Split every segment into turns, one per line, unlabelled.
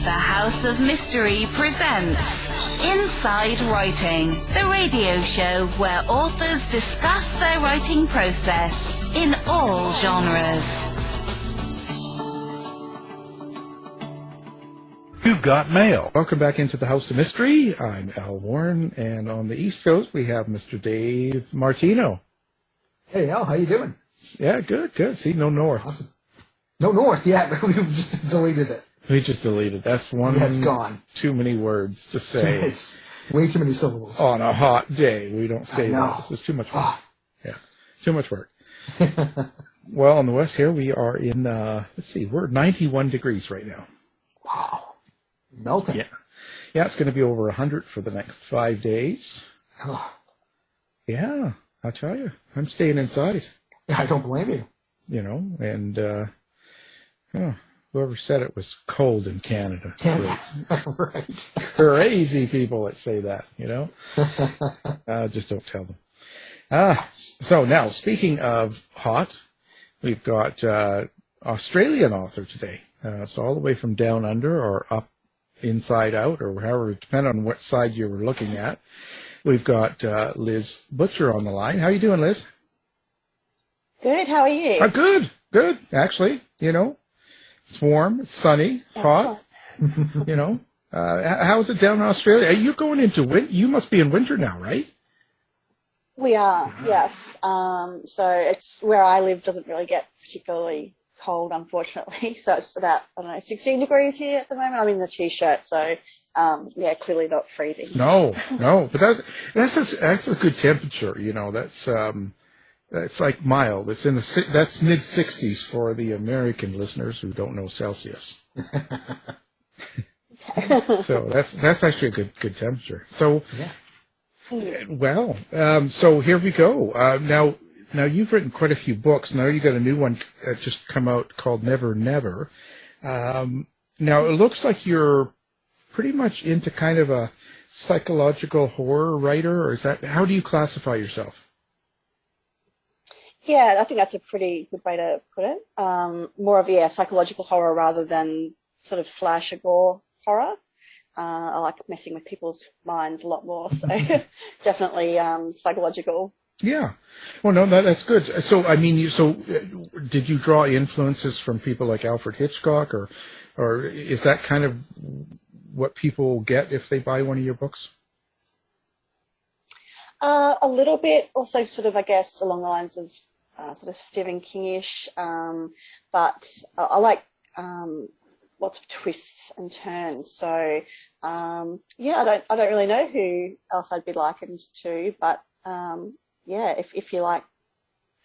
The House of Mystery presents Inside Writing, the radio show where authors discuss their writing process in all genres.
You've got mail.
Welcome back into the House of Mystery. I'm Al Warren, and on the East Coast we have Mr. Dave Martino.
Hey Al, how you doing?
Yeah, good. See, no north.
Awesome. No north, yeah, we just deleted it.
We just deleted. That's one.
That's gone.
Too many words to say.
It's way too many syllables.
On a hot day, we don't say
that.
It's too much work. Yeah, too much work. Well, on the west here, we are in, we're 91 degrees right now.
Wow. Melting.
Yeah, it's going to be over 100 for the next 5 days.
Oh.
Yeah, I'll tell you. I'm staying inside.
I don't blame you.
You know, and whoever said it was cold in Canada.
Right.
Crazy people that say that, you know. Just don't tell them. So now, speaking of hot, we've got Australian author today. So all the way from down under or up, inside out, or however, depending on what side you were looking at. We've got Liz Butcher on the line. How you doing, Liz?
Good. How are you?
Good. Actually, you know, it's warm, it's sunny, hot. You know, how's it down in Australia? Are you going into winter? You must be in winter now, right?
We are, yes. So it's where I live doesn't really get particularly cold, unfortunately. So it's about, 16 degrees here at the moment. I'm in the t-shirt, so clearly not freezing. No,
but that's a good temperature. You know, that's like mild. That's that's mid 60s for the American listeners who don't know Celsius. So that's actually a good temperature. So, well, so here we go. Now you've written quite a few books. Now you got a new one just come out called Never Never. Now it looks like you're pretty much into kind of a psychological horror writer, or is that, how do you classify yourself?
Yeah, I think that's a pretty good way to put it. More of psychological horror rather than sort of slasher gore horror. I like messing with people's minds a lot more, so definitely psychological.
Yeah. Well, no, that's good. So, I mean, did you draw influences from people like Alfred Hitchcock, or is that kind of what people get if they buy one of your books?
A little bit, also sort of, I guess, along the lines of sort of Stephen King-ish, but I like lots of twists and turns. So, I don't really know who else I'd be likened to, but if you like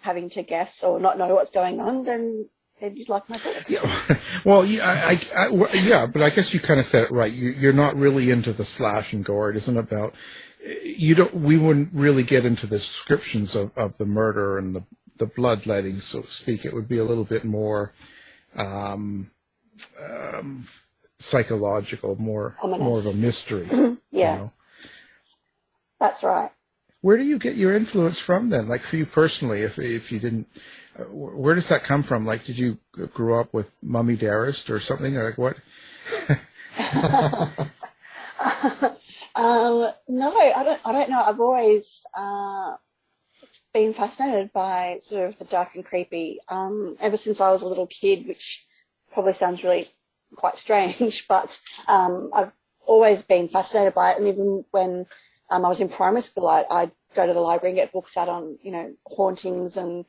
having to guess or not know what's going on, then you'd like my book.
Yeah. Well, but I guess you kind of said it right. You're not really into the slash and gore. It isn't about, we wouldn't really get into the descriptions of the murder and the bloodletting, so to speak. It would be a little bit more psychological, more of a mystery.
Yeah.
You know?
That's right.
Where do you get your influence from then? Like for you personally, if you didn't, where does that come from? Like, did you grow up with Mummy Dearest or something? Or like what?
No, I don't know. I've always been fascinated by sort of the dark and creepy ever since I was a little kid, which probably sounds really quite strange, but I've always been fascinated by it. And even when I was in primary school, I'd go to the library and get books out on, hauntings and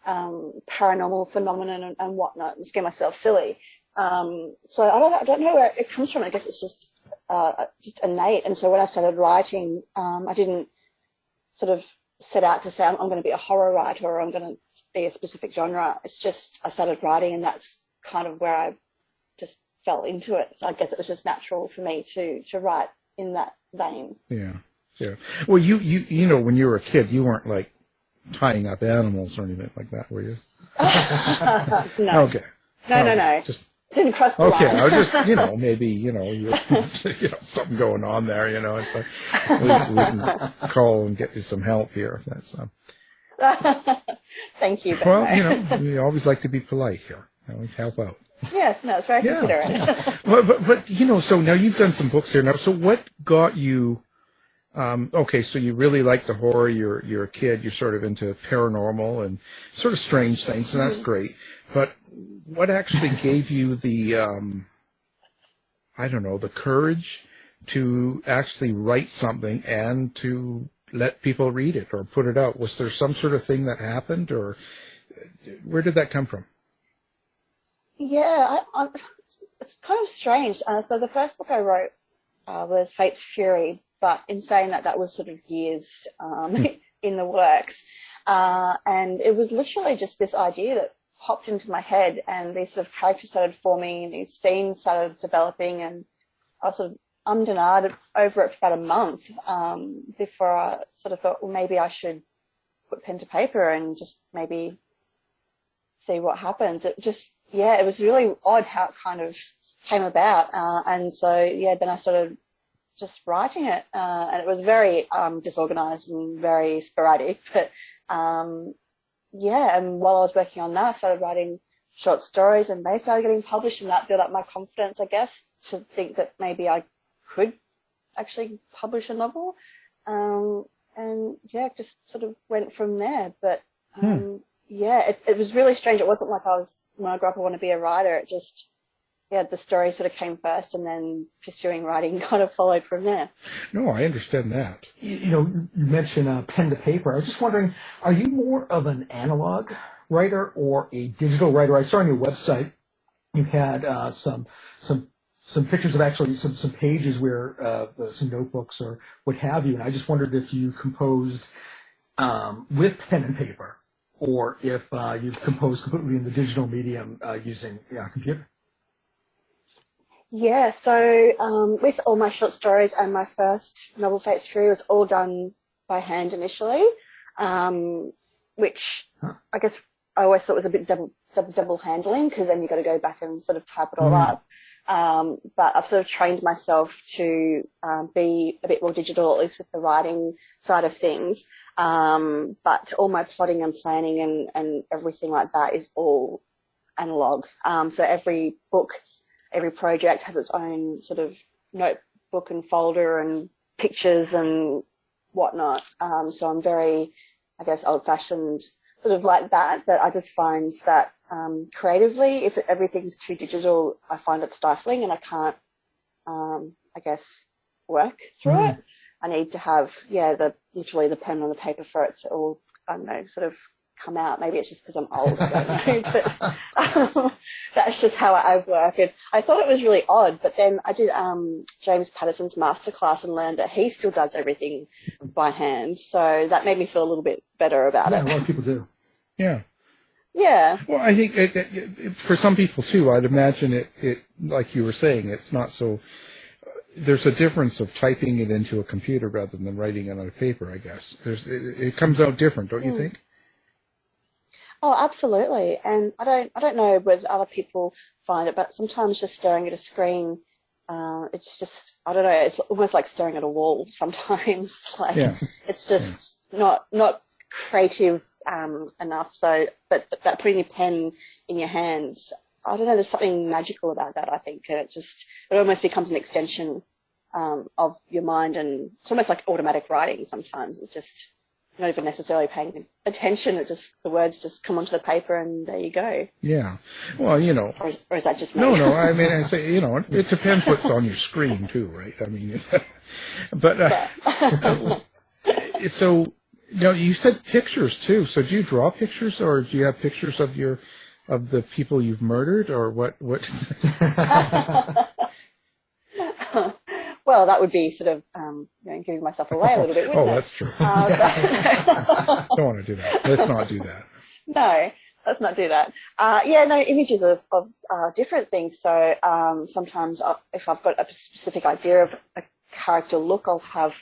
paranormal phenomenon and whatnot, and scare myself silly. So I don't know where it comes from. I guess it's just innate. And so when I started writing, I didn't sort of set out to say I'm going to be a horror writer or I'm going to be a specific genre. It's just I started writing, and that's kind of where I just fell into it. So I guess it was just natural for me to write in that vein.
Yeah. Yeah. Well, you know, when you were a kid, you weren't like tying up animals or anything like that, were you?
No.
Okay.
No.
Just
didn't cross the line.
Okay. I was just, maybe, you something going on there. It's like we can call and get you some help here. That's
Thank you.
Well, we always like to be polite here. Help out.
Yes, no, it's very considerate.
Yeah. But so now you've done some books here now. So what got you? Okay, so you really like the horror. You're a kid. You're sort of into paranormal and sort of strange things, and that's great. But what actually gave you the I don't know, the courage to actually write something and to let people read it or put it out? Was there some sort of thing that happened, or where did that come from?
Yeah, it's kind of strange. So the first book I wrote was Fate's Fury, but in saying that, that was sort of years in the works. And it was literally just this idea that popped into my head, and these sort of characters started forming, and these scenes started developing, and I sort of ummed and ahed over it for about a month before I sort of thought, well, maybe I should put pen to paper and just maybe see what happens. It just, yeah, it was really odd how it kind of came about. And so, yeah, then I started just writing it, and it was very disorganized and very sporadic. But, yeah, and while I was working on that, I started writing short stories, and they started getting published, and that built up my confidence, I guess, to think that maybe I could actually publish a novel. And, yeah, it just sort of went from there. But, yeah, it was really strange. It wasn't like when I grew up, I want to be a writer. It just, yeah, the story sort of came first, and then pursuing writing kind of followed from there.
No, I understand that.
You mentioned pen to paper. I was just wondering, are you more of an analog writer or a digital writer? I saw on your website you had some pictures of actually some pages where some notebooks or what have you, and I just wondered if you composed with pen and paper, or if you've composed completely in the digital medium using a computer.
Yeah, so with all my short stories and my first novel, Fate's Fury, was all done by hand initially, which I guess I always thought was a bit double handling, because then you've got to go back and sort of type it all up. But I've sort of trained myself to be a bit more digital, at least with the writing side of things. But all my plotting and planning and everything like that is all analog. So every book, every project has its own sort of notebook and folder and pictures and whatnot. So I'm very, I guess, old-fashioned, sort of like that. But I just find that creatively, if everything's too digital, I find it stifling, and I can't, I guess, work through it. I need to have, literally the pen on the paper for it to all, I don't know, sort of come out. Maybe it's just because I'm old, I don't know, but that's just how I work. And I thought it was really odd, but then I did James Patterson's masterclass and learned that he still does everything by hand. So that made me feel a little bit better about it.
Yeah, a lot of people do.
Yeah.
Yeah.
Well, I think for some people too, I'd imagine it, like you were saying, it's not so. There's a difference of typing it into a computer rather than writing it on a paper, I guess. It comes out different, don't you think?
Oh, absolutely. And I don't know whether other people find it, but sometimes just staring at a screen, it's just, I don't know, it's almost like staring at a wall sometimes. Like, it's just not creative enough. So, but that putting a pen in your hands, I don't know, there's something magical about that, I think. And it almost becomes an extension of your mind, and it's almost like automatic writing sometimes. It's just, you're not even necessarily paying attention. The words just come onto the paper, and there you go.
Yeah. Well,
Or is that just me?
No. I mean, I say, it depends what's on your screen too, right? I mean, but so, you said pictures too. So do you draw pictures, or do you have pictures of the people you've murdered, or what?
Well, that would be sort of giving myself away a little bit, wouldn't it?
That's true. Don't want to do that. Let's not do that.
No, let's not do that. Images of different things. So sometimes if I've got a specific idea of a character look, I'll have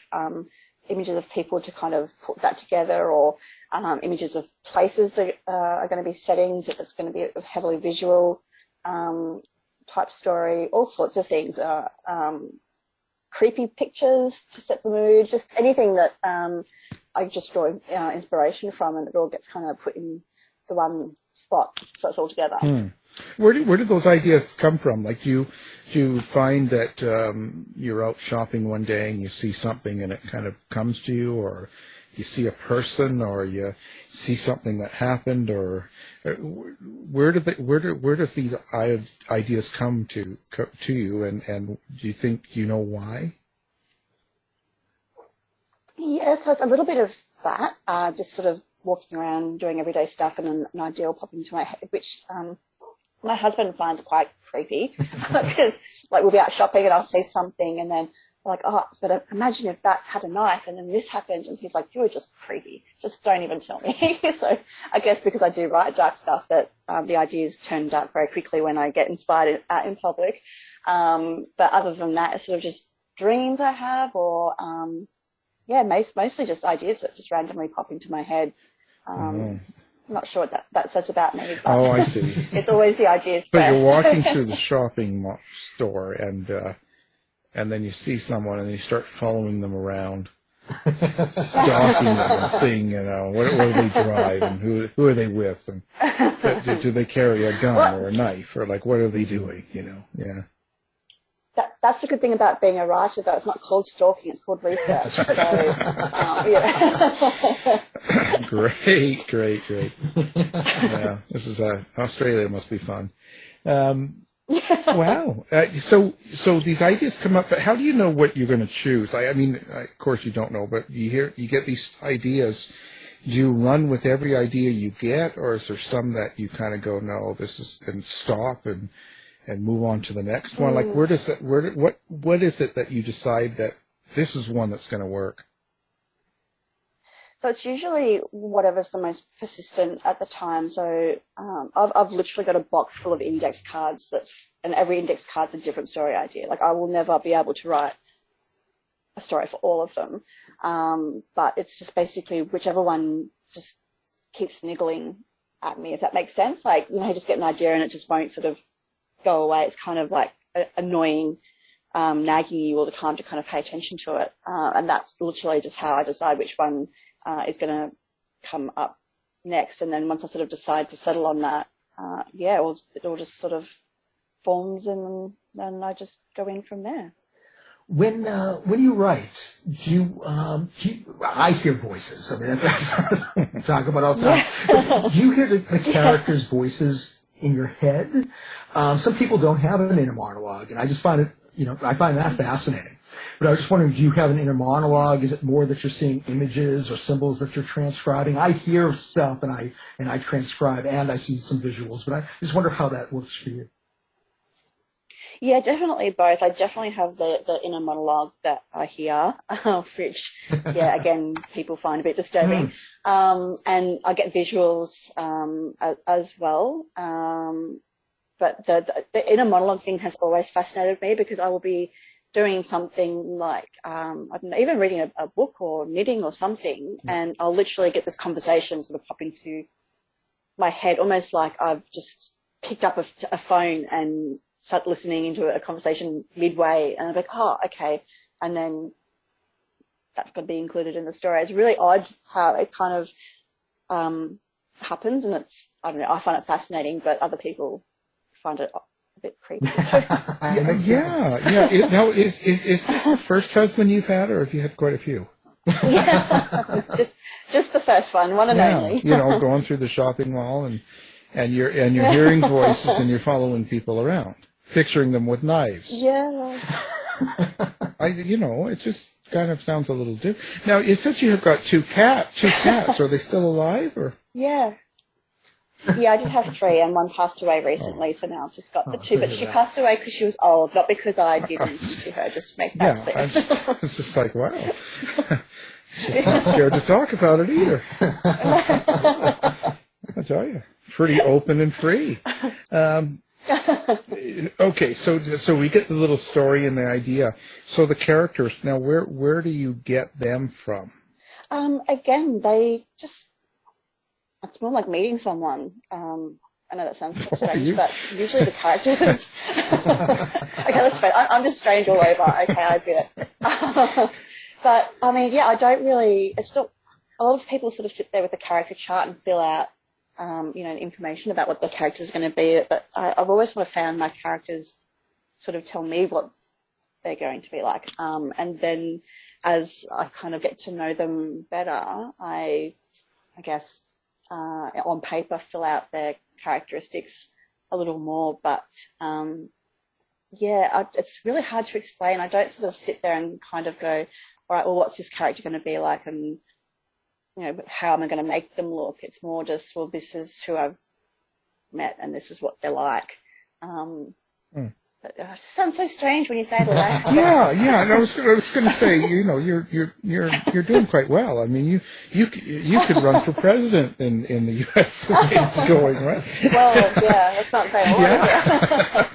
images of people to kind of put that together, or images of places that are going to be settings, if it's going to be a heavily visual type story, all sorts of things. Creepy pictures to set the mood, just anything that I just draw inspiration from, and it all gets kind of put in the one spot, so it's all together.
Where did those ideas come from? Like, do you find that you're out shopping one day and you see something and it kind of comes to you, or you see a person, or you see something that happened, or where does these ideas come to you, and do you think you know why?
Yeah, so it's a little bit of that, just sort of walking around doing everyday stuff, and an idea will pop into my head, which my husband finds quite creepy because, like, we'll be out shopping and I'll see something and then like, oh, but imagine if that had a knife and then this happened, and he's like, you're just creepy. Just don't even tell me. So I guess because I do write dark stuff, that the ideas turn dark very quickly when I get inspired in public. But other than that, it's sort of just dreams I have, or mostly just ideas that just randomly pop into my head. I'm not sure what that says about me. But
oh, I see.
It's always the ideas.
So you're walking through the shopping store, and then you see someone, and you start following them around, stalking them, and seeing, what do they drive, and who are they with, and do they carry a gun or a knife, or like, what are they doing? Yeah.
That's the good thing about being a writer, though. It's not called stalking; it's called research. So,
Great. Yeah, this is Australia. Must be fun. Wow. So these ideas come up, but how do you know what you're going to choose? I mean, of course you don't know, but you get these ideas. Do you run with every idea you get, or is there some that you kind of go, no, this is, and stop and move on to the next one? Like, what is it that you decide that this is one that's going to work?
So it's usually whatever's the most persistent at the time. So I've literally got a box full of index cards and every index card's a different story idea. Like, I will never be able to write a story for all of them. But it's just basically whichever one just keeps niggling at me, if that makes sense. Like, you just get an idea and it just won't sort of go away. It's kind of like annoying, nagging you all the time to kind of pay attention to it. And that's literally just how I decide which one is going to come up next. And then once I sort of decide to settle on that, it all just sort of forms, and then I just go in from there.
When you write, do you, I hear voices. I mean, that's what we talk about all the time. Do you hear the characters' voices in your head? Some people don't have an inner monologue, and I just find it, I find that fascinating. But I was just wondering, do you have an inner monologue? Is it more that you're seeing images or symbols that you're transcribing? I hear stuff and I transcribe, and I see some visuals, but I just wonder how that works for you.
Yeah, definitely both. I definitely have the inner monologue that I hear, which, again, people find a bit disturbing. And I get visuals as well. But the inner monologue thing has always fascinated me, because I will be doing something like, I don't know, even reading a book or knitting or something, and I'll literally get this conversation sort of pop into my head, almost like I've just picked up a phone and start listening into a conversation midway, and I'm like, oh, okay. And then that's got to be included in the story. It's really odd how it kind of happens, and I don't know, I find it fascinating, but other people find it a bit creepy.
Yeah. Now, is this the first husband you've had, or have you had quite a few?
Yeah, just the first one and only.
Going through the shopping mall, and you're hearing voices, and you're following people around, picturing them with knives.
Yeah.
It just kind of sounds a little different. Now, you said you have got two cats. Are they still alive, or?
Yeah. Yeah, I did have 3, and one passed away recently, so now I've just got the 2. But she passed away because she was old, not because I did anything to her, just to make that clear.
It's just like, wow. She's not scared to talk about it either. I tell you, pretty open and free. Okay, so we get the little story and the idea. So the characters, now where do you get them from?
Again, it's more like meeting someone. I know that sounds strange, but usually the characters. Okay, that's fine. I'm just strange all over. Okay, I get it. But I mean, I don't really. It's not. A lot of people sort of sit there with a character chart and fill out information about what the character's going to be. But I've always sort of found my characters sort of tell me what they're going to be like. And then as I kind of get to know them better, I guess, on paper fill out their characteristics a little more. But, it's really hard to explain. I don't sort of sit there and kind of go, all right, well, what's this character going to be like? And, how am I going to make them look? It's more just, well, this is who I've met and this is what they're like. But it just sounds so strange when you say it like that.
Yeah. And I was going to say, you're doing quite well. I mean, you could run for president in the U.S. the way it's going, right?
Well, yeah, that's not saying a lot.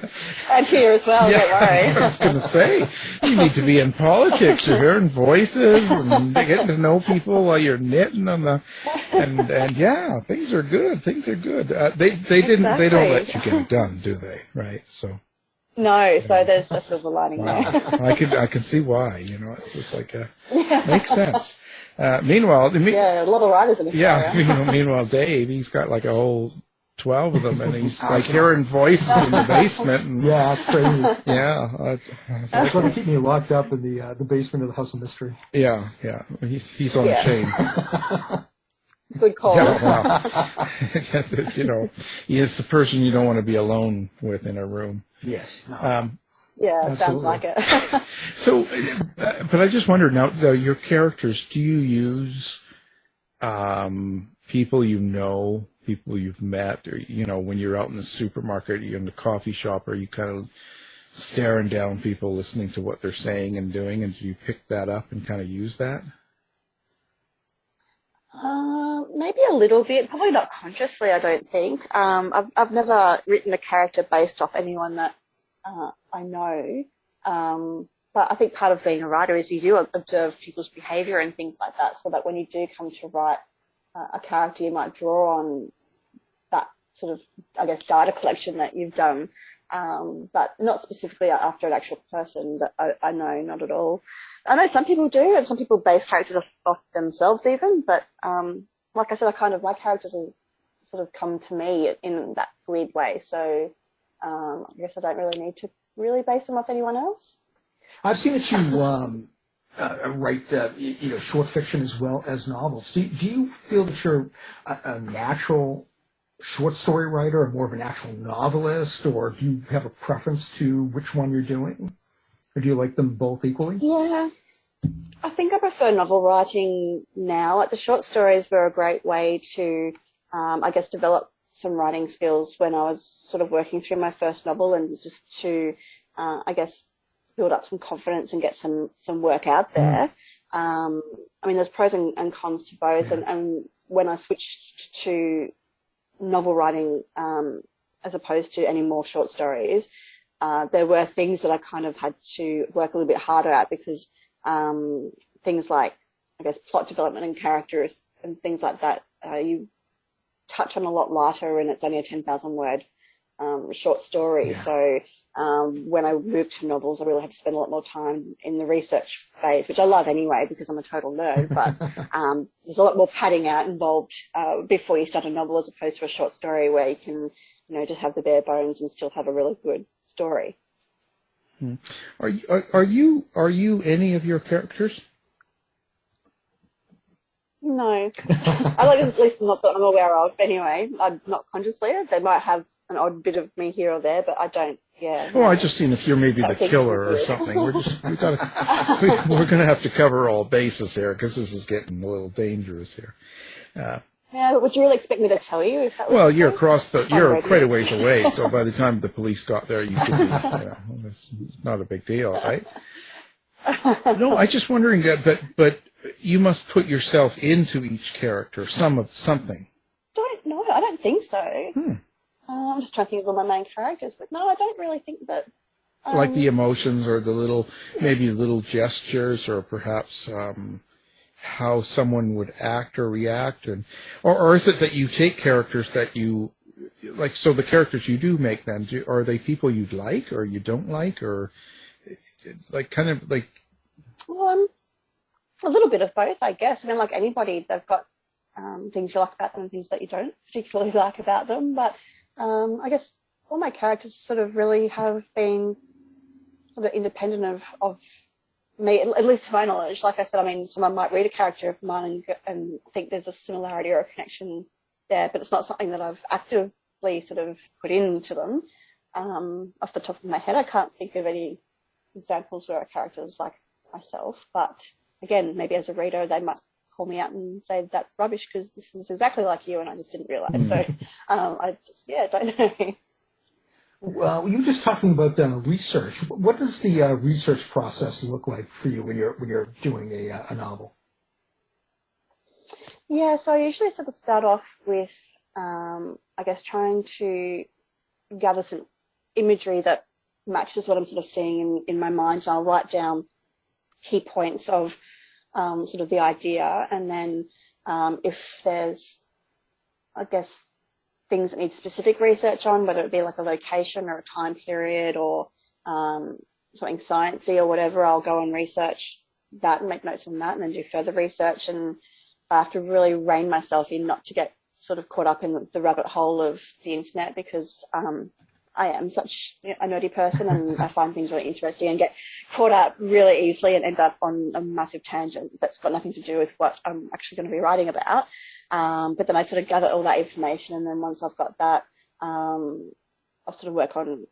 And here as well, don't worry.
I was going to say, you need to be in politics. You're hearing voices and getting to know people while you're knitting on the, and yeah, things are good. Things are good. They don't let you get it done, do they? Right? So.
No, so there's a silver lining there.
I can see why. It's just like makes sense. Meanwhile,
a lot of writers in Australia.
Meanwhile, Dave, he's got like a whole 12 of them, and he's like hearing voices in the basement. And,
yeah, it's crazy.
Yeah,
that's why they keep me locked up in the basement of the House of Mystery.
Yeah. He's on a chain.
Good call.
Yeah, well, he's the person you don't want to be alone with in a room.
Yes. No.
Absolutely. Sounds like it.
So, but I just wonder now, though, your characters, do you use people people you've met, or, when you're out in the supermarket, you're in the coffee shop, are you kind of staring down people, listening to what they're saying and doing, and do you pick that up and kind of use that?
Maybe a little bit, probably not consciously, I don't think. I've never written a character based off anyone that I know. But I think part of being a writer is you do observe people's behaviour and things like that, so that when you do come to write a character, you might draw on that sort of, I guess, data collection that you've done, but not specifically after an actual person that I know, not at all. I know some people do, and some people base characters off themselves even, but like I said, my characters have sort of come to me in that weird way, so I guess I don't really need to really base them off anyone else.
I've seen that you write short fiction as well as novels. Do you feel that you're a natural short story writer or more of an actual novelist, or do you have a preference to which one you're doing? Or do you like them both equally?
Yeah, I think I prefer novel writing now. Like, the short stories were a great way to, I guess, develop some writing skills when I was sort of working through my first novel, and just to, I guess, build up some confidence and get some work out there. I mean, there's pros and cons to both. Yeah. And when I switched to novel writing, as opposed to any more short stories, there were things that I kind of had to work a little bit harder at, because things like, I guess, plot development and characters and things like that, you touch on a lot lighter, and it's only a 10,000 word short story. Yeah. So when I moved to novels, I really had to spend a lot more time in the research phase, which I love anyway because I'm a total nerd, but there's a lot more padding out involved before you start a novel, as opposed to a short story where you can, just have the bare bones and still have a really good story.
Are you any of your characters?
No. At least not that I'm aware of anyway. I'm not consciously. They might have an odd bit of me here or there, but I don't. Yeah.
Well, I just seen if you're maybe the killer or something. We're going to have to cover all bases here, because this is getting a little dangerous here.
Yeah, but would you really expect me to tell you if that was
Well, you're you're quite a ways away, so by the time the police got there, you could be, that's not a big deal, right? No, I just wondering that, but you must put yourself into each character, something.
I don't think so. I'm just trying to think of all my main characters, but no, I don't really think that.
Like the emotions, or maybe little gestures, or perhaps how someone would act or react, or is it that you take characters that you like? So the characters you do make, then, are they people you'd like or you don't like, or like kind of like?
Well, a little bit of both, I guess. I mean, like anybody, they've got things you like about them and things that you don't particularly like about them. But I guess all my characters sort of really have been sort of independent of me, at least to my knowledge. Like I said, I mean, someone might read a character of mine and think there's a similarity or a connection there, but it's not something that I've actively sort of put into them. Off the top of my head, I can't think of any examples where a character is like myself. But again, maybe as a reader, they might call me out and say that's rubbish because this is exactly like you, and I just didn't realise. So I just don't know.
Well, you were just talking about research. What does the research process look like for you when you're doing a novel?
Yeah, so I usually sort of start off with, I guess, trying to gather some imagery that matches what I'm sort of seeing in my mind. And I'll write down key points of sort of the idea, and then if there's, I guess, things that need specific research on, whether it be like a location or a time period or something sciencey or whatever, I'll go and research that and make notes on that and then do further research. And I have to really rein myself in not to get sort of caught up in the rabbit hole of the internet, because I am such a nerdy person and I find things really interesting and get caught up really easily and end up on a massive tangent that's got nothing to do with what I'm actually going to be writing about. But then I sort of gather all that information, and then once I've got that, I'll sort of work on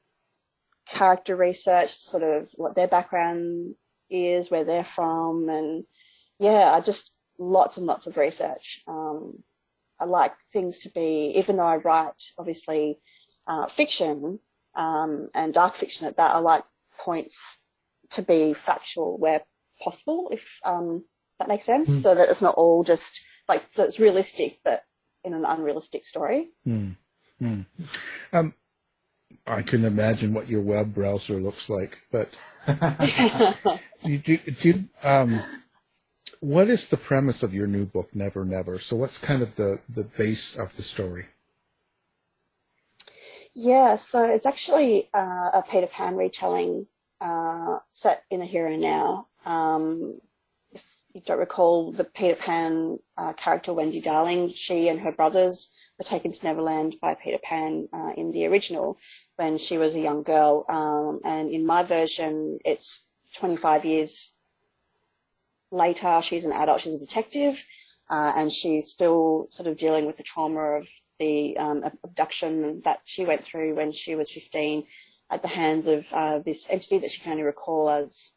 character research, sort of what their background is, where they're from, and I just lots and lots of research. I like things to be, even though I write obviously fiction and dark fiction at that, I like points to be factual where possible, if that makes sense, so that it's not all just like, so it's realistic, but in an unrealistic story.
I can imagine what your web browser looks like, but what is the premise of your new book, Never Never? So what's kind of the base of the story?
Yeah, so it's actually a Peter Pan retelling set in the here and now. If you don't recall, the Peter Pan character Wendy Darling, she and her brothers were taken to Neverland by Peter Pan in the original when she was a young girl. And in my version, it's 25 years later. She's an adult, she's a detective, and she's still sort of dealing with the trauma of the abduction that she went through when she was 15 at the hands of this entity that she can only recall as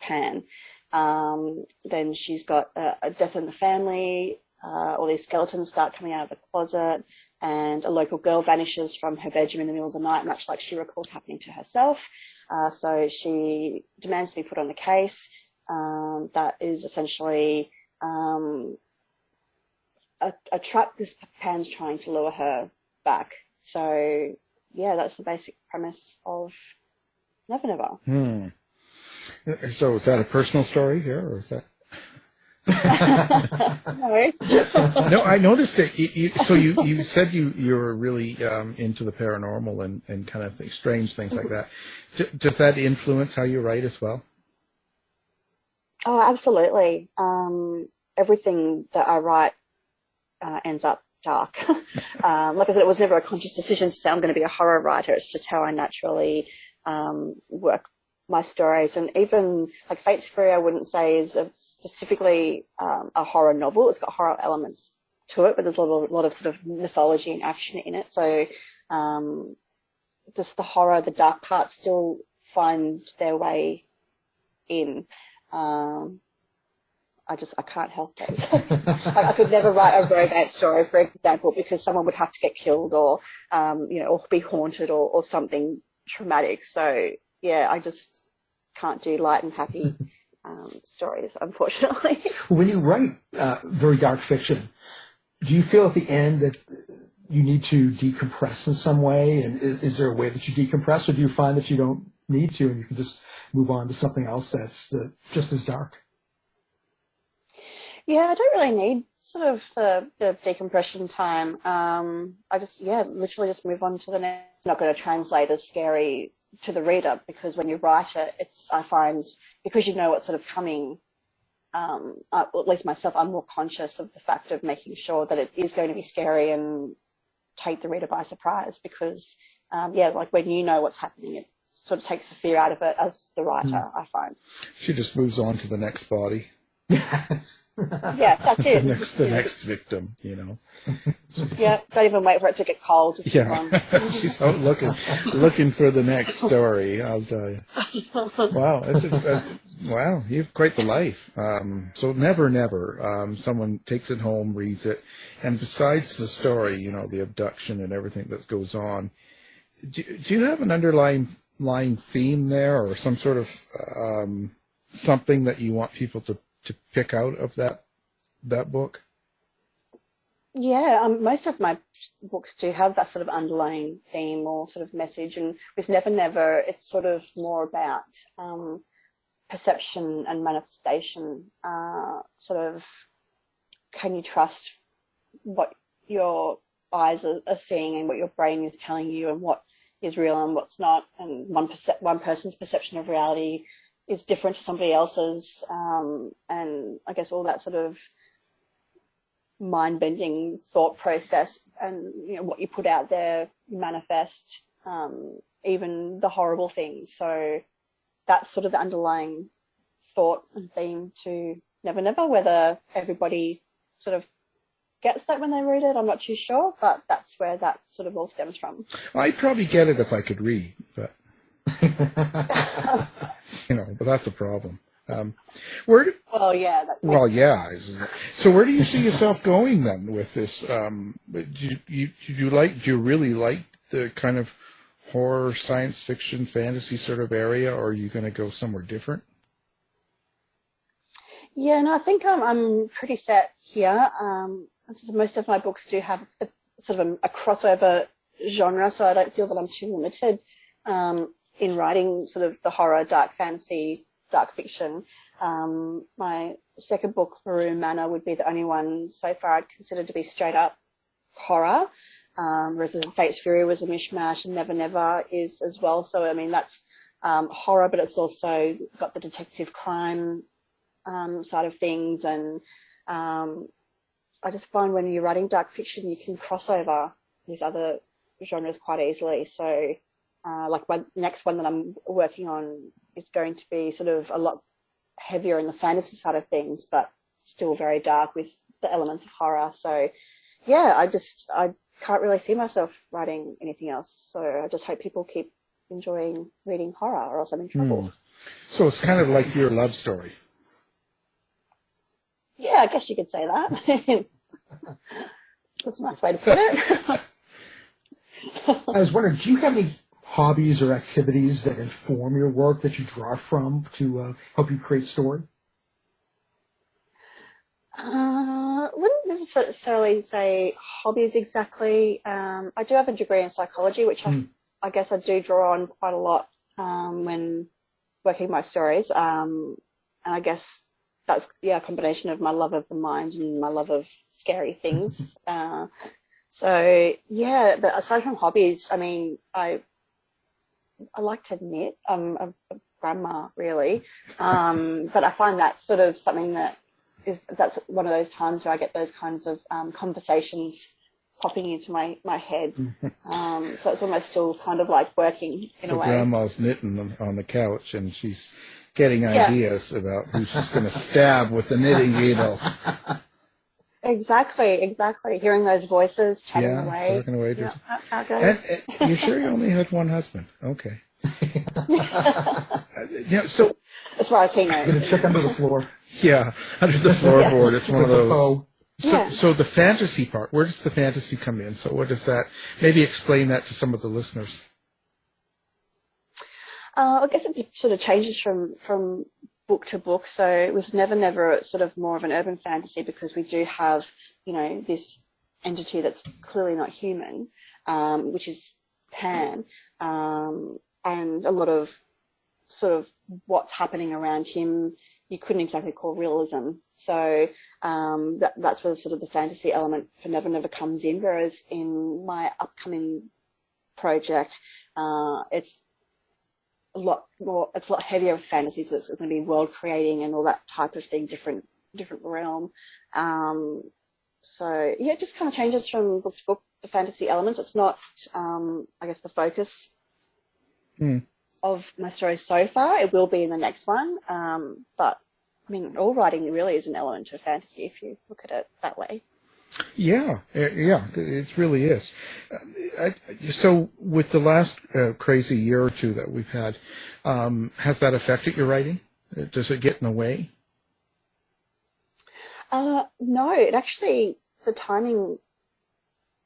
Pan. Then she's got a death in the family, all these skeletons start coming out of the closet, and a local girl vanishes from her bedroom in the middle of the night, much like she recalls happening to herself. So she demands to be put on the case. That is essentially a trap this Pan's trying to lure her back. So, that's the basic premise of Never Never.
So is that a personal story here, or is that?
No.
No, I noticed it. So you said you were really into the paranormal and kind of strange things like that. Does that influence how you write as well?
Oh, absolutely. Everything that I write ends up dark. Like I said, it was never a conscious decision to say I'm going to be a horror writer. It's just how I naturally work my stories. And even like Fate's Fury, I wouldn't say is specifically a horror novel. It's got horror elements to it, but there's a lot of sort of mythology and action in it. So just the horror, the dark parts still find their way in. I can't help it. I could never write a romance story, for example, because someone would have to get killed or, or be haunted or something traumatic. So, I just can't do light and happy stories, unfortunately.
When you write very dark fiction, do you feel at the end that you need to decompress in some way? And is there a way that you decompress, or do you find that you don't need to and you can just move on to something else that's just as dark?
Yeah, I don't really need sort of the decompression time. I just, literally just move on to the next. It's not going to translate as scary to the reader, because when you write it, I find, because you know what's sort of coming, at least myself, I'm more conscious of the fact of making sure that it is going to be scary and take the reader by surprise, because, like when you know what's happening, it sort of takes the fear out of it as the writer, I find.
She just moves on to the next body.
Yeah, that's it.
The next victim, you know.
Yeah, don't even wait for it to get cold. Just move on.
She's out looking for the next story, I'll tell you. Wow, wow, you have quite the life. So never, someone takes it home, reads it, and besides the story, you know, the abduction and everything that goes on, do you have an underlying theme there, or some sort of something that you want people to pick out of that book?
Yeah, most of my books do have that sort of underlying theme or sort of message, and with Never Never, it's sort of more about perception and manifestation. Sort of, can you trust what your eyes are seeing and what your brain is telling you, and what is real and what's not? And one person's perception of reality is different to somebody else's, and I guess all that sort of mind-bending thought process, and you know, what you put out there, you manifest, even the horrible things. So that's sort of the underlying thought and theme to Never Never. Whether everybody sort of gets that when they read it, I'm not too sure, but that's where that sort of all stems from.
I'd probably get it if I could read, but you know, but that's a problem.
Well, yeah.
So where do you see yourself going then with this? Do you really like the kind of horror, science fiction, fantasy sort of area, or are you going to go somewhere different?
Yeah, no, I think I'm pretty set here. Most of my books do have sort of a crossover genre, so I don't feel that I'm too limited in writing sort of the horror, dark fantasy, dark fiction. My second book, Maroon Manor, would be the only one so far I'd consider to be straight up horror. Resident Fate's Fury was a mishmash, and Never Never is as well. So, I mean, that's horror, but it's also got the detective crime side of things. And I just find when you're writing dark fiction, you can cross over with other genres quite easily. So, like my next one that I'm working on is going to be sort of a lot heavier in the fantasy side of things, but still very dark with the elements of horror. So, yeah, I can't really see myself writing anything else. So I just hope people keep enjoying reading horror, or else I'm in trouble.
So it's kind of like your love story.
Yeah, I guess you could say that. That's a nice way to put it.
I was wondering, do you have any hobbies or activities that inform your work, that you draw from to help you create story?
Wouldn't necessarily say hobbies exactly. I do have a degree in psychology, which I guess I do draw on quite a lot when working my stories. And I guess that's a combination of my love of the mind and my love of scary things. So yeah, but aside from hobbies, I mean, I like to knit. I'm a grandma, really, but I find that sort of something that's one of those times where I get those kinds of conversations popping into my head. So it's almost still kind of like working in a way.
So grandma's knitting on the couch, and she's getting ideas about who she's going to stab with the knitting needle.
Exactly. Hearing those voices chatting away.
Talking away.
Yeah, that's how it goes.
And you're sure you only had one husband? Okay. So
as far as he knows.
Get a check under the floor.
Yeah, under the floorboard. It's one of those.
Poe.
So the fantasy part, where does the fantasy come in? So what does that? Maybe explain that to some of the listeners.
I guess it sort of changes from book to book. So with Never Never, it's sort of more of an urban fantasy, because we do have, this entity that's clearly not human, which is Pan, and a lot of sort of what's happening around him you couldn't exactly call realism. So that's where sort of the fantasy element for Never Never comes in. Whereas in my upcoming project, it's a lot more. It's a lot heavier with fantasy, so it's going to be world creating and all that type of thing, different realm. So yeah, it just kind of changes from book to book, the fantasy elements. It's not, I guess, the focus of my story so far. It will be in the next one, but I mean, all writing really is an element of fantasy if you look at it that way.
Yeah, it really is. So with the last crazy year or two that we've had, has that affected your writing? Does it get in the way?
No, it actually, the timing,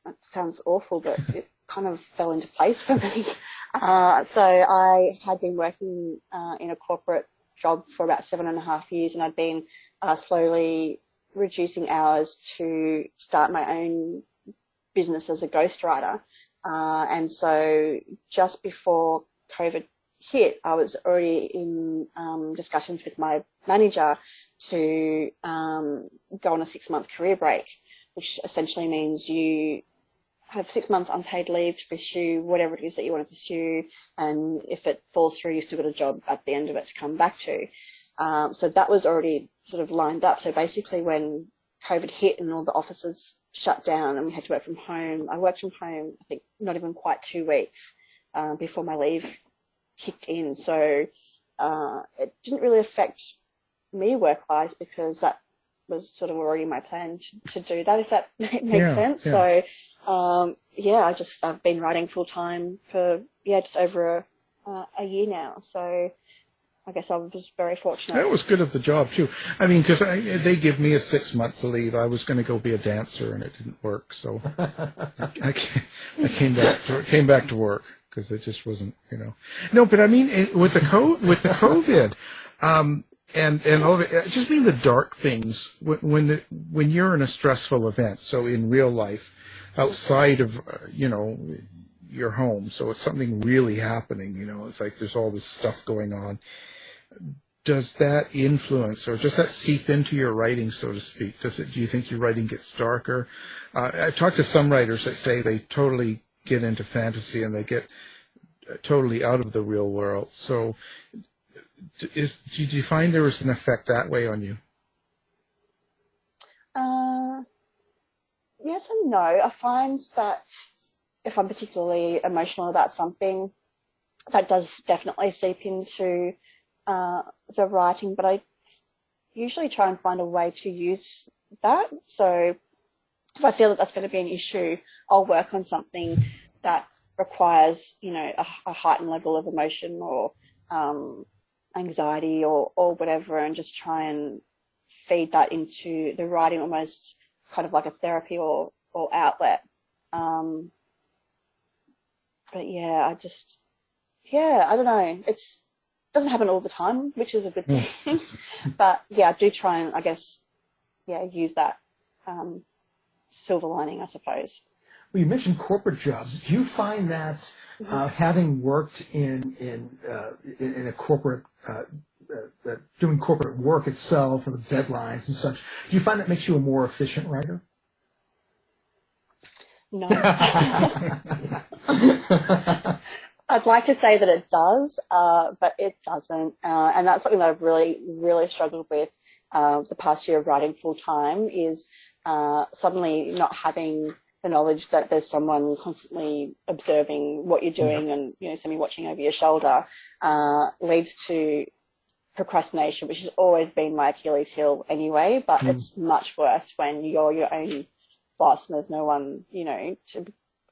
it sounds awful, but it kind of fell into place for me. So I had been working in a corporate job for about 7.5 years, and I'd been slowly reducing hours to start my own business as a ghostwriter. And so just before COVID hit, I was already in discussions with my manager to go on a 6-month career break, which essentially means you have 6 months unpaid leave to pursue whatever it is that you want to pursue, and if it falls through, you've still got a job at the end of it to come back to. So that was already sort of lined up. So basically when COVID hit and all the offices shut down and we had to work from home, I worked from home, I think not even quite 2 weeks before my leave kicked in. So it didn't really affect me work-wise because that was sort of already my plan to do that, if that makes sense. Yeah. So, I've been writing full-time for, just over a year now. So I guess I was very fortunate.
That was good of the job, too. I mean, because they give me a 6 month to leave. I was going to go be a dancer, and it didn't work. So I came back to work because it just wasn't, No, but I mean, with the COVID, and all of it, just mean the dark things when you're in a stressful event. So in real life, outside of your home, so it's something really happening. It's like there's all this stuff going on. Does that influence or does that seep into your writing, so to speak? Do you think your writing gets darker? I've talked to some writers that say they totally get into fantasy and they get totally out of the real world. So do you find there was an effect that way on you?
Yes and no. I find that if I'm particularly emotional about something, that does definitely seep into the writing, but I usually try and find a way to use that. So if I feel that that's going to be an issue, I'll work on something that requires, a heightened level of emotion or anxiety or whatever, and just try and feed that into the writing, almost kind of like a therapy or outlet. But I don't know. It doesn't happen all the time, which is a good thing. But I do try and, I guess, use that silver lining, I suppose.
Well, you mentioned corporate jobs. Do you find that having worked in a corporate, doing corporate work itself and the deadlines and such, do you find that makes you a more efficient writer?
No. I'd like to say that it does, but it doesn't. And that's something that I've really, really struggled with the past year of writing full time is suddenly not having the knowledge that there's someone constantly observing what you're doing and, somebody watching over your shoulder leads to procrastination, which has always been my Achilles heel anyway, but it's much worse when you're your own boss and there's no one, to,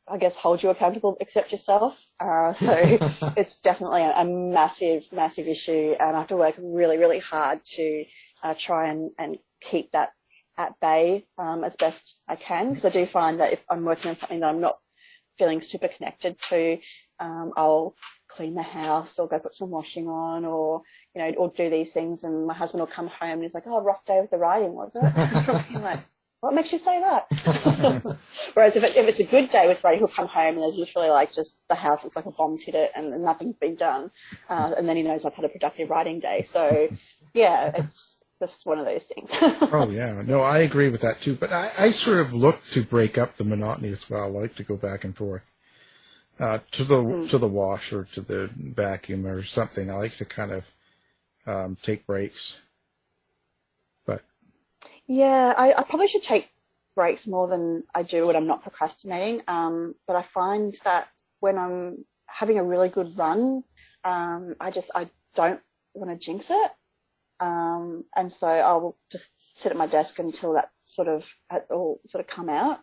I guess, hold you accountable except yourself. So it's definitely a massive, massive issue, and I have to work really, really hard to try and keep that at bay as best I can, because I do find that if I'm working on something that I'm not feeling super connected to, I'll clean the house or go put some washing on or do these things, and my husband will come home and he's like, "Oh, rough day with the writing, was it?" I'm like, what makes you say that? Whereas if it's a good day with writing, he'll come home and there's literally like just the house looks like a bomb's hit it and nothing's been done, and then he knows I've had a productive writing day. So it's just one of those things.
Oh yeah, no, I agree with that too. But I sort of look to break up the monotony as well. I like to go back and forth. to the wash or to the vacuum or something. I like to kind of take breaks. But
Yeah, I probably should take breaks more than I do when I'm not procrastinating. But I find that when I'm having a really good run, I don't want to jinx it. And so I'll just sit at my desk until that's all sort of come out.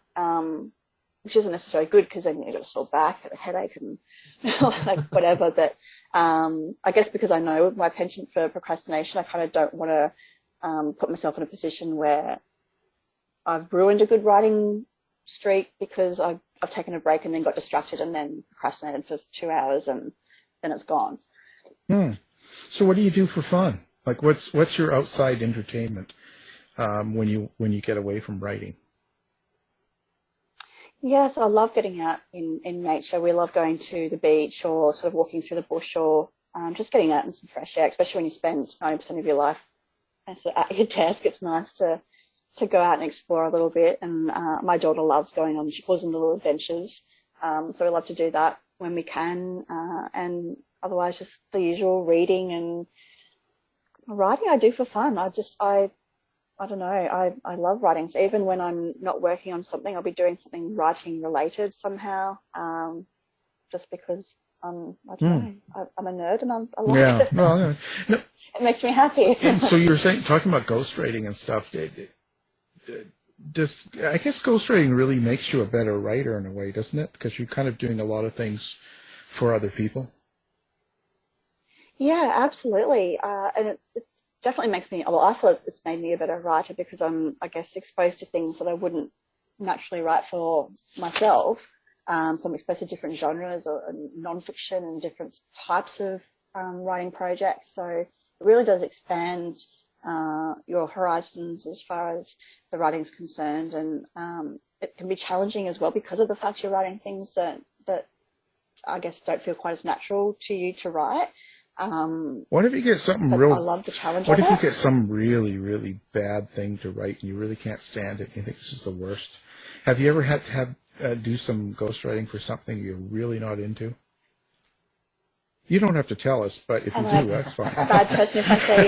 Which isn't necessarily good because then you've got a sore back and a headache and like whatever. But I guess because I know my penchant for procrastination, I kind of don't want to put myself in a position where I've ruined a good writing streak because I've taken a break and then got distracted and then procrastinated for 2 hours and then it's gone.
So what do you do for fun? Like what's your outside entertainment when you get away from writing?
Yes, I love getting out in nature. We love going to the beach or sort of walking through the bush or just getting out in some fresh air, especially when you spend 90% of your life sort of at your desk. It's nice to go out and explore a little bit. And my daughter loves going on, she calls them little adventures. So we love to do that when we can. And otherwise just the usual reading and writing I do for fun. I don't know. I love writing. So even when I'm not working on something, I'll be doing something writing related somehow. Just because I don't know. I'm a nerd and I like it.
Well, no.
It makes me happy.
And so you're talking about ghostwriting and stuff. I guess ghostwriting really makes you a better writer in a way, doesn't it? Because you're kind of doing a lot of things for other people.
Yeah, absolutely. And it definitely makes me, well, I feel it's made me a better writer because I'm, I guess, exposed to things that I wouldn't naturally write for myself. So I'm exposed to different genres or nonfiction and different types of writing projects. So it really does expand your horizons as far as the writing's concerned. And it can be challenging as well because of the fact you're writing things that I guess don't feel quite as natural to you to write.
What if you get something
I love the challenge.
What if you get some really, really bad thing to write and you really can't stand it and you think this is the worst? Have you ever had to do some ghostwriting for something you're really not into? You don't have to tell us, but if you do, that's fine.
Bad person if I say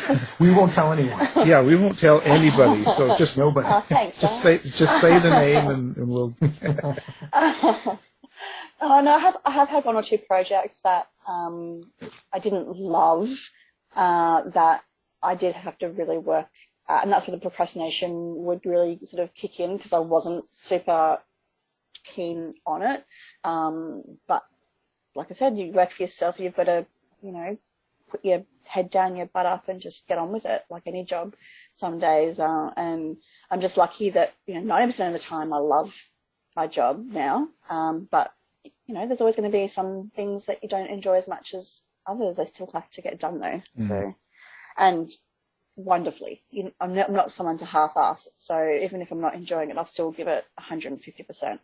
yes.
We won't tell anyone.
Yeah, we won't tell anybody. So just
nobody.
Thanks.
Just say the name and we'll.
Oh no, I have had one or two projects that I didn't love that I did have to really work at, and that's where the procrastination would really sort of kick in because I wasn't super keen on it. But like I said, you work for yourself. You've got to, put your head down, your butt up, and just get on with it, like any job. Some days, and I'm just lucky that 90% of the time I love my job now. But there's always going to be some things that you don't enjoy as much as others. I still have to get done though. Mm. So, and wonderfully, I'm not someone to half-ass it. So even if I'm not enjoying it, I'll still give it 150%.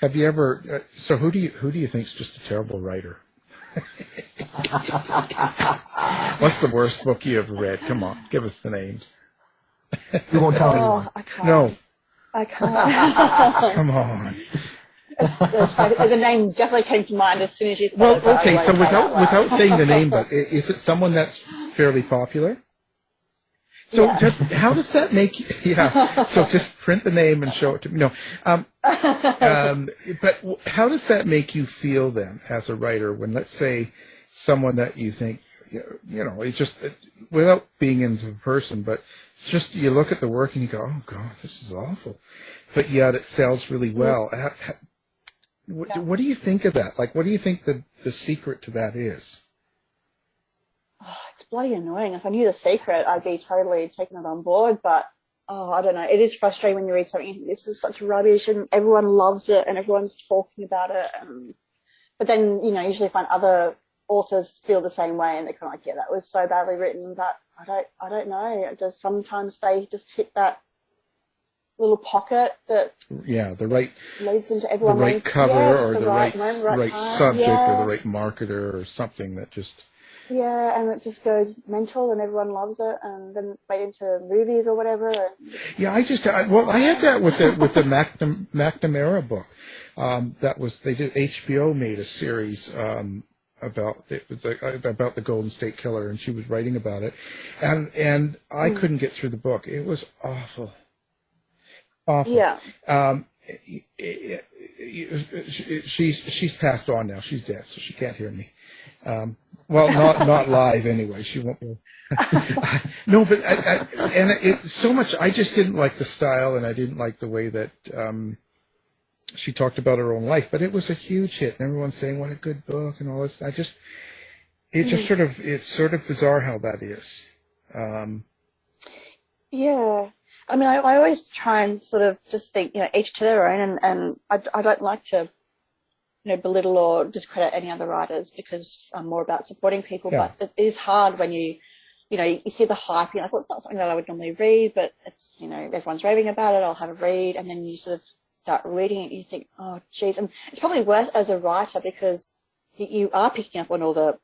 Have you ever? So who do you think's just a terrible writer? What's the worst book you ever read? Come on, give us the names.
You won't tell anyone.
I can't.
No.
I can't.
Come on.
The name definitely came to mind as soon as you said it.
Well, okay, so without saying the name, but is it someone that's fairly popular? So how does that make you? Yeah. So just print the name and show it to me. No. But how does that make you feel then as a writer when, let's say, someone that you think, it's just without being into the person, but it's just you look at the work and you go, oh God, this is awful, but yet it sells really well. What do you think of that? Like, what do you think the secret to that is?
Oh, it's bloody annoying. If I knew the secret, I'd be totally taking it on board. But, I don't know. It is frustrating when you read something, you think, this is such rubbish and everyone loves it and everyone's talking about it. But then, usually find other authors feel the same way and they're kind of like, yeah, that was so badly written. But I don't know. Sometimes they just hit that little pocket that
the right
leads into everyone.
the right cover or the right
moment,
right
time.
subject or the right marketer or something that just
and it just goes mental and everyone loves it, and then made into movies or whatever. And
I had that with the McNamara book. HBO made a series about the Golden State Killer, and she was writing about it, and I couldn't get through the book. It was awful.
Yeah.
She's passed on now. She's dead, so she can't hear me. Well, not live anyway. She won't be. No, but so much. I just didn't like the style, and I didn't like the way that she talked about her own life. But it was a huge hit, and everyone's saying what a good book and all this. It's sort of bizarre how that is.
Yeah. I mean, I always try and sort of just think, each to their own, and I don't like to, belittle or discredit any other writers, because I'm more about supporting people.
Yeah.
But it is hard when you see the hype. You're like, well, it's not something that I would normally read, but it's, everyone's raving about it. I'll have a read, and then you sort of start reading it, and you think, oh, geez. And it's probably worse as a writer, because you are picking up on all the,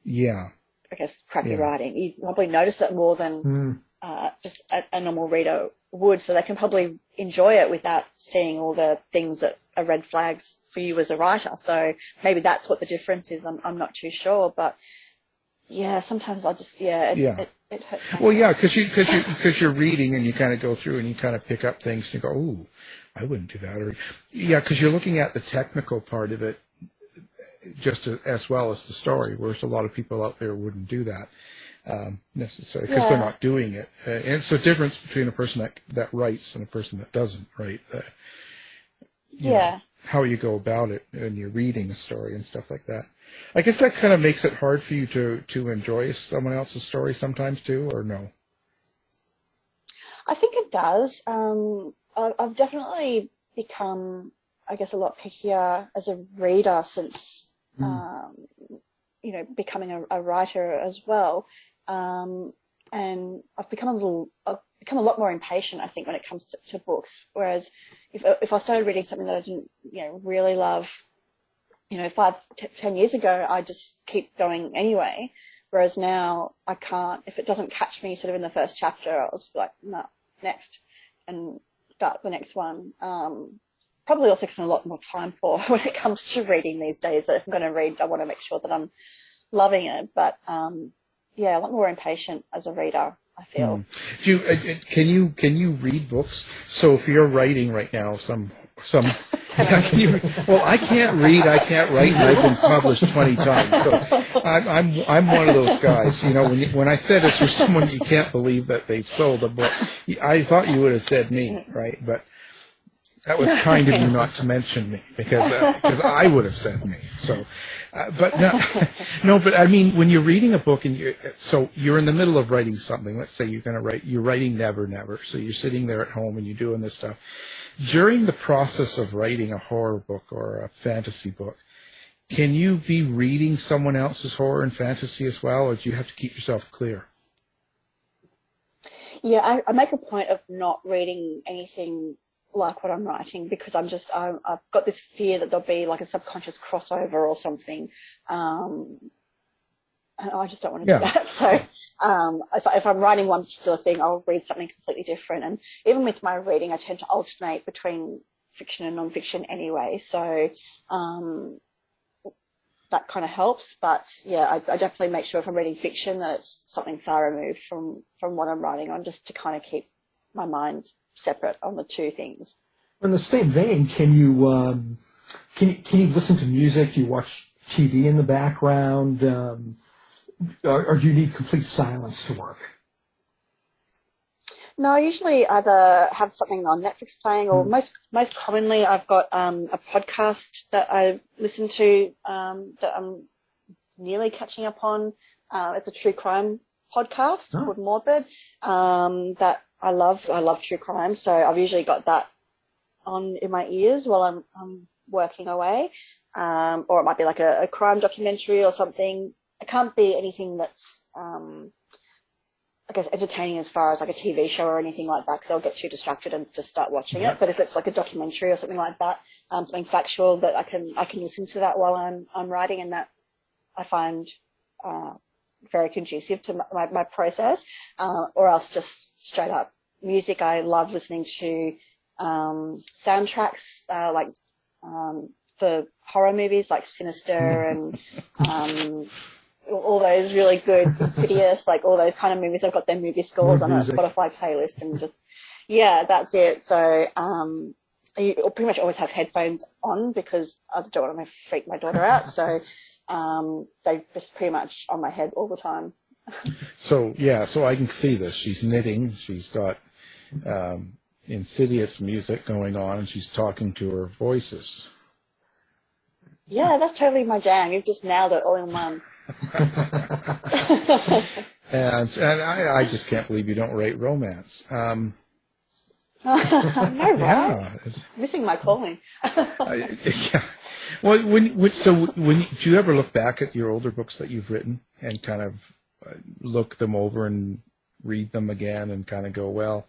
I guess, crappy writing. You probably notice it more than just a normal reader would, so they can probably enjoy it without seeing all the things that are red flags for you as a writer. So maybe that's what the difference is. I'm not too sure, but sometimes I just it hurts.
Well, because you're reading and you kind of go through and you kind of pick up things and you go, ooh, I wouldn't do that, or because you're looking at the technical part of it just as well as the story, whereas a lot of people out there wouldn't do that. Necessarily, because they're not doing it. And it's the difference between a person that writes and a person that doesn't, right? How you go about it and you're reading a story and stuff like that. I guess that kind of makes it hard for you to enjoy someone else's story sometimes too, or no?
I think it does. I've definitely become, I guess, a lot pickier as a reader since, becoming a writer as well. And I've become a lot more impatient, I think, when it comes to books. Whereas if I started reading something that I didn't, really love, 5-10 years ago, I just keep going anyway. Whereas now I can't. If it doesn't catch me sort of in the first chapter, I'll just be like, no, next, and start the next one. Probably also because I'm a lot more time poor when it comes to reading these days. That if I'm going to read, I want to make sure that I'm loving it. But a lot more impatient as a reader, I feel.
Can you read books? So if you're writing right now, I can't read, I can't write, and I've been published 20 times. So I'm one of those guys. When I said it's for someone you can't believe that they've sold a book, I thought you would have said me, right? But that was kind of you not to mention me, because I would have said me. So. But no, but I mean, when you're reading a book and you're in the middle of writing something, let's say you're writing Never Never. So you're sitting there at home and you're doing this stuff. During the process of writing a horror book or a fantasy book, can you be reading someone else's horror and fantasy as well, or do you have to keep yourself clear?
Yeah, I make a point of not reading anything like what I'm writing, because I've got this fear that there'll be like a subconscious crossover or something, and I just don't want to do that. So if I'm writing one particular thing, I'll read something completely different. And even with my reading, I tend to alternate between fiction and non-fiction anyway, so that kind of helps. But I definitely make sure if I'm reading fiction that it's something far removed from what I'm writing on, just to kind of keep my mind separate on the two things.
In the same vein, can you listen to music? Do you watch TV in the background, or do you need complete silence to work?
No, I usually either have something on Netflix playing, or most commonly I've got a podcast that I listen to that I'm nearly catching up on. It's a true crime podcast called Morbid that I love true crime, so I've usually got that on in my ears while I'm working away, or it might be like a crime documentary or something. It can't be anything that's I guess, entertaining as far as like a TV show or anything like that, because I'll get too distracted and just start watching it. But if it's like a documentary or something like that, something factual, that I can listen to that while I'm writing, and that I find very conducive to my process. Or else just straight up music. I love listening to soundtracks for horror movies like Sinister and all those really good Insidious, like all those kind of movies. I've got their movie scores on a Spotify playlist, and just, yeah, that's it. So you pretty much always have headphones on because I don't want to freak my daughter out. So they're just pretty much on my head all the time.
So I can see this. She's knitting. She's got Insidious music going on, and she's talking to her voices.
Yeah, that's totally my jam. You've just nailed it all in one.
and I just can't believe you don't write romance.
No, right?
Yeah.
Missing my calling.
Yeah. Well, do you ever look back at your older books that you've written and kind of look them over and read them again and kind of go, well,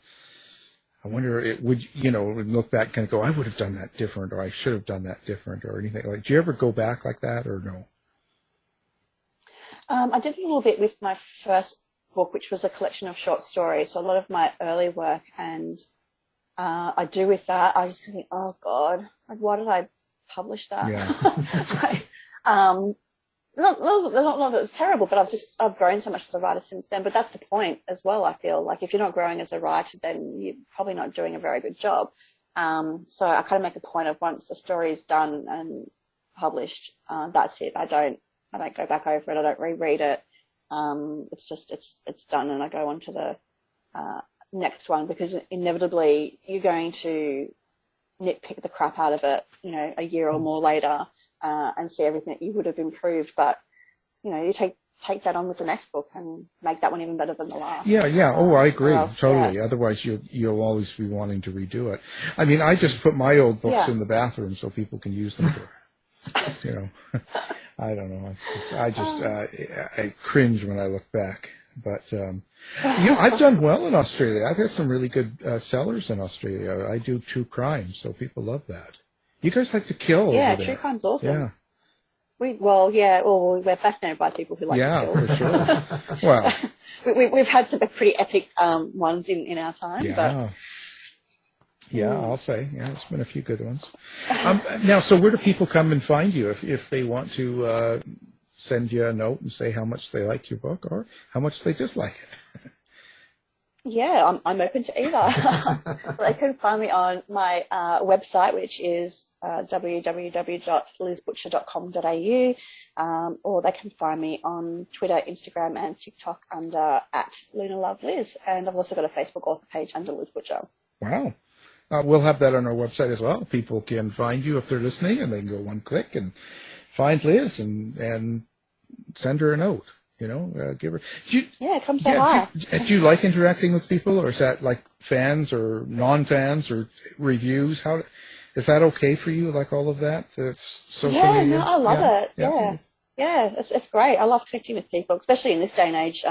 I wonder, look back and kind of go, I would have done that different, or I should have done that different, or anything like? Do you ever go back like that, or no?
I did a little bit with my first book, which was a collection of short stories. So a lot of my early work, and I do with that. I just think, oh God, like, why did I publish that?
Yeah.
Not that it's terrible, but I've grown so much as a writer since then. But that's the point as well. I feel like if you're not growing as a writer, then you're probably not doing a very good job. So I kind of make a point of, once the story is done and published, that's it. I don't go back over it. I don't reread it. It's done, and I go on to the next one, because inevitably you're going to nitpick the crap out of it, a year or more later. And see everything that you would have improved, but you take that on with the next book and make that one even better than the last.
Yeah. Oh, I agree, totally.
Yeah.
Otherwise, you'll always be wanting to redo it. I mean, I just put my old books in the bathroom so people can use them for, I don't know. I cringe when I look back. But I've done well in Australia. I've had some really good sellers in Australia. I do true crime, so people love that. You guys like to kill.
Yeah,
over there.
true crime's awesome.
Yeah.
We're fascinated by people who like to kill.
Yeah, for sure. Well,
we've had some pretty epic ones in our time.
Yeah.
But
Yeah, I'll say. Yeah, there's been a few good ones. Now, so where do people come and find you if they want to send you a note and say how much they like your book or how much they dislike it?
Yeah, I'm open to either. They can find me on my website, which is www.lizbutcher.com.au, or they can find me on Twitter, Instagram, and TikTok under @LunaLoveLiz, and I've also got a Facebook author page under Liz Butcher.
Wow. We'll have that on our website as well. People can find you if they're listening, and they can go one click and find Liz and send her a note. Give her.
Come say hi.
Do you like interacting with people, or is that like fans or non-fans or reviews? Is that okay for you? Like all of that? Social media?
I love it. Yeah, it's great. I love connecting with people, especially in this day and age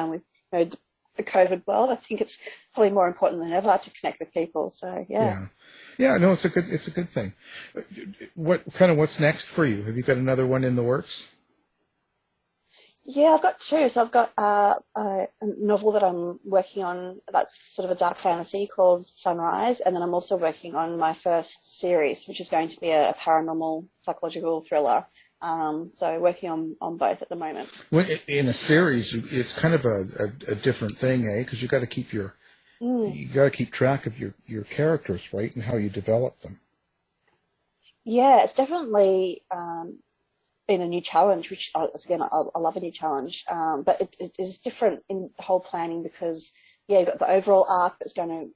with the COVID world. I think it's probably more important than ever to connect with people. So yeah.
No, it's a good thing. What's next for you? Have you got another one in the works?
Yeah, I've got two. So I've got a novel that I'm working on that's sort of a dark fantasy called Sunrise, and then I'm also working on my first series, which is going to be a paranormal psychological thriller. So working on both at the moment.
In a series, it's kind of a different thing, Because you got to keep you got to keep track of your characters, right, and how you develop them. Yeah,
it's definitely been a new challenge, which again I love a new challenge, but it is different in the whole planning because you've got the overall arc that's going to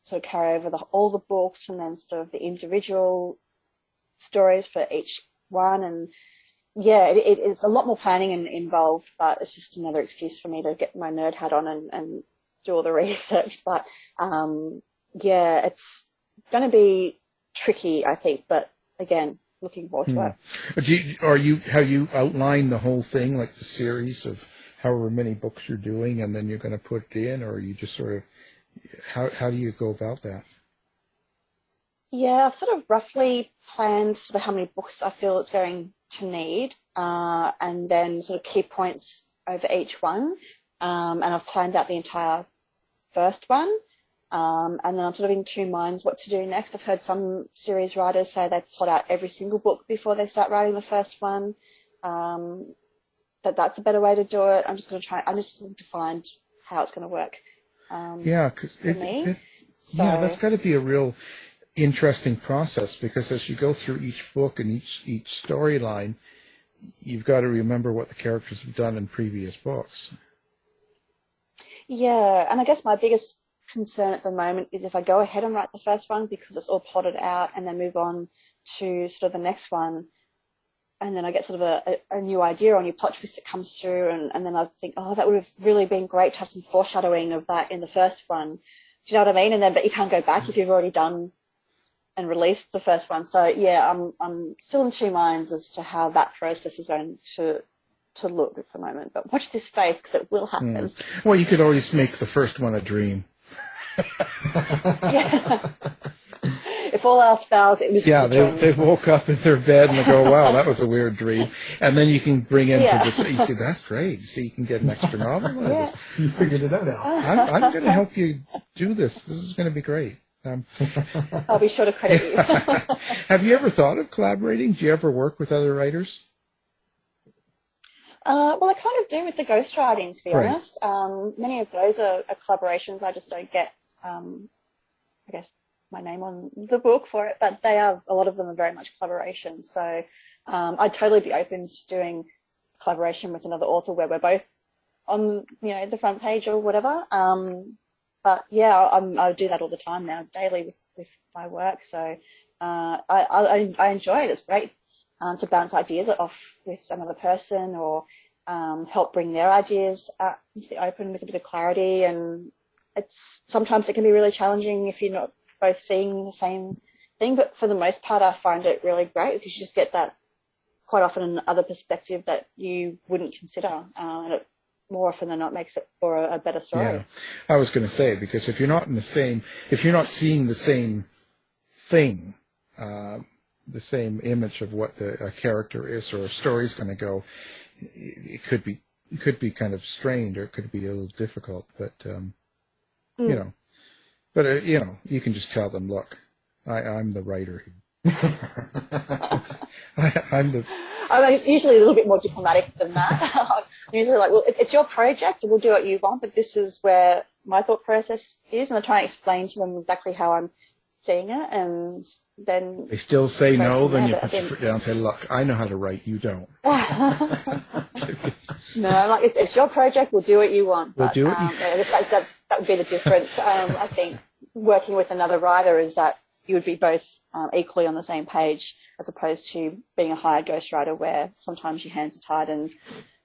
sort of carry over all the books, and then sort of the individual stories for each one, and it is a lot more planning involved, but it's just another excuse for me to get my nerd hat on and do all the research. But it's going to be tricky, I think, but again, looking forward to it.
Have you outlined the whole thing, like the series of however many books you're doing, and then you're going to put it in, or you just sort of, how do you go about that?
Yeah, I've sort of roughly planned sort of how many books I feel it's going to need, and then sort of key points over each one. And I've planned out the entire first one. And then I'm sort of in two minds what to do next. I've heard some series writers say they plot out every single book before they start writing the first one. That's a better way to do it. I'm just going to find how it's going to work. For me.
That's got to be a real interesting process, because as you go through each book and each storyline, you've got to remember what the characters have done in previous books.
Yeah, and I guess my biggest concern at the moment is if I go ahead and write the first one because it's all plotted out, and then move on to sort of the next one, and then I get sort of a new idea or a new plot twist that comes through, and then I think, oh, that would have really been great to have some foreshadowing of that in the first one. Do you know what I mean? And then, but you can't go back if you've already done and released the first one. So yeah, I'm still in two minds as to how that process is going to look at the moment. But watch this space, because it will happen.
Well, you could always make the first one a dream.
Yeah. If all else fails, it was just a dream.
They woke up in their bed and they go, wow, that was a weird dream. And then you can bring in for this. You see, that's great. See, you can get an extra novel out of this.
You figured it out, Al.
I'm going to help you do this. This is going to be great.
I'll be sure to credit you.
Have you ever thought of collaborating? Do you ever work with other writers?
Well, I kind of do with the ghostwriting, to be honest. Many of those are collaborations. I just don't get, I guess, my name on the book for it, but a lot of them are very much collaboration. So I'd totally be open to doing collaboration with another author where we're both on, the front page or whatever. But yeah, I do that all the time now, daily with my work. So I enjoy it. It's great to bounce ideas off with another person, or help bring their ideas out into the open with a bit of clarity. And sometimes it can be really challenging if you're not both seeing the same thing. But for the most part, I find it really great because you just get that quite often another perspective that you wouldn't consider. And it more often than not makes it for a better story.
Yeah, I was going to say, because if you're not seeing the same thing, the same image of what a character is or a story's going to go, it could be kind of strained, or it could be a little difficult. But you can just tell them, look, I'm the writer.
I'm usually a little bit more diplomatic than that. I'm usually like, well, it's your project, and we'll do what you want, but this is where my thought process is, and I try and explain to them exactly how I'm seeing it, and then
they still say no. Then you put your foot down and say, look, I know how to write, you don't.
No, I'm like, it's your project, we'll do what you want.
We'll
but,
do it.
That would be the difference. I think working with another writer is that you would be both equally on the same page, as opposed to being a hired ghostwriter where sometimes your hands are tied and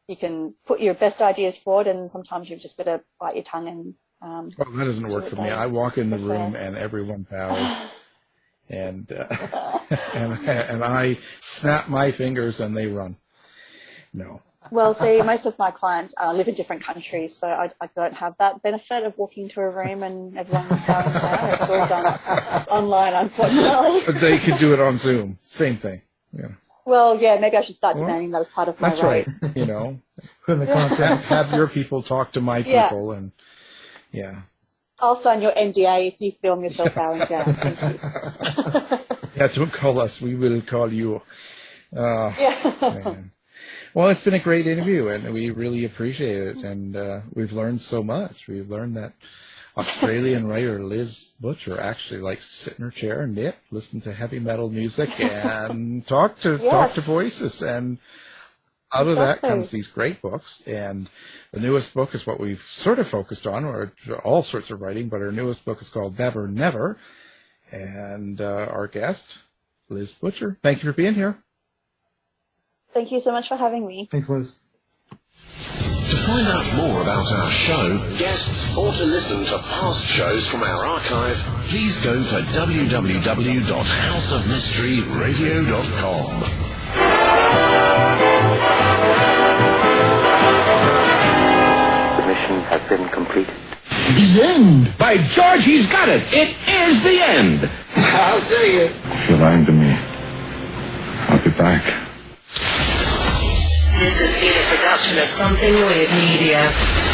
you can put your best ideas forward, and sometimes you've just got to bite your tongue and
well, that doesn't work for me. I walk in the room and everyone bows, and and I snap my fingers and they run. No.
Well, see, most of my clients live in different countries, so I don't have that benefit of walking into a room and everyone's bowing down. It's all done online, unfortunately.
But they could do it on Zoom. Same thing. Yeah.
Well, yeah, maybe I should start demanding that as part of my
That's
rate.
right. Put in the contract. Have your people talk to my people, and yeah.
I'll sign your NDA if you film yourself bowing down. Thank you.
Yeah, don't call us. We will call you.
Yeah.
Man. Well, it's been a great interview, and we really appreciate it. And we've learned so much. We've learned that Australian writer Liz Butcher actually likes to sit in her chair and knit, listen to heavy metal music, and talk to voices. And out of that comes these great books. And the newest book is what we've sort of focused on, or all sorts of writing, but our newest book is called Never Never. And our guest, Liz Butcher. Thank you for being here.
Thank you so much for having me.
Thanks, Liz.
To find out more about our show, guests, or to listen to past shows from our archive, please go to www.houseofmysteryradio.com.
mission has been completed.
The end! By George, he's got it! It is the end!
I'll see you.
If you're lying to me, I'll be back.
This has been a production of Something Weird Media.